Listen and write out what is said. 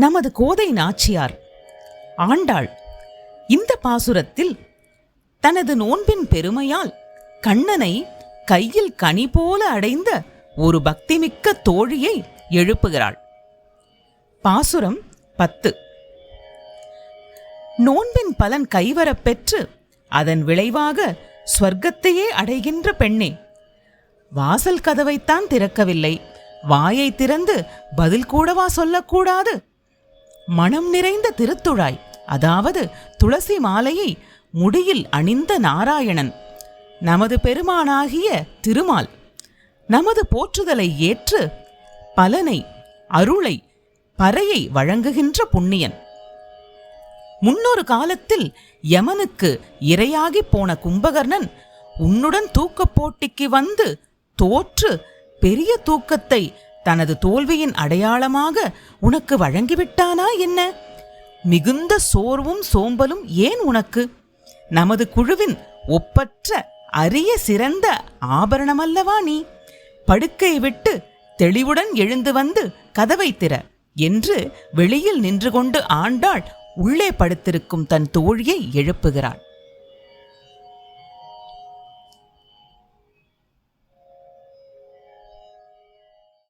நமது கோதை நாச்சியார் ஆண்டாள் இந்த பாசுரத்தில் தனது நோன்பின் பெருமையால் கண்ணனை கையில் கனி போல அடைந்த ஒரு பக்திமிக்க தோழியை எழுப்புகிறாள். பாசுரம் 10. நோன்பின் பலன் கைவரப் பெற்று அதன் விளைவாக ஸ்வர்க்கத்தையே அடைகின்ற பெண்ணே, வாசல் கதவைத்தான் திறக்கவில்லை, வாயை திறந்து பதில் கூடவா சொல்லக்கூடாது? மனம் நிறைந்த திருத்துழாய், அதாவது துளசி மாலையை முடியில் அணிந்த நாராயணன், நமது பெருமானாகிய திருமால், நமது போற்றுதலை ஏற்று பலனை, அருளை, பறையை வழங்குகின்ற புண்ணியன். முன்னொரு காலத்தில் யமனுக்கு இரையாகி போன கும்பகர்ணன் உன்னுடன் தூக்கப் போட்டிக்கு வந்து தோற்று பெரிய தூக்கத்தை தனது தோல்வியின் அடையாளமாக உனக்கு வழங்கிவிட்டானா என்ன? மிகுந்த சோர்வும் சோம்பலும் ஏன் உனக்கு? நமது குழுவின் ஒப்பற்ற அரிய சிறந்த ஆபரணமல்லவா நீ? படுக்கை விட்டு தெளிவுடன் எழுந்து வந்து கதவை திற என்று வெளியில் நின்று கொண்டு ஆண்டாள் உள்ளே படுத்திருக்கும் தன் தோழியை எழுப்புகிறாள்.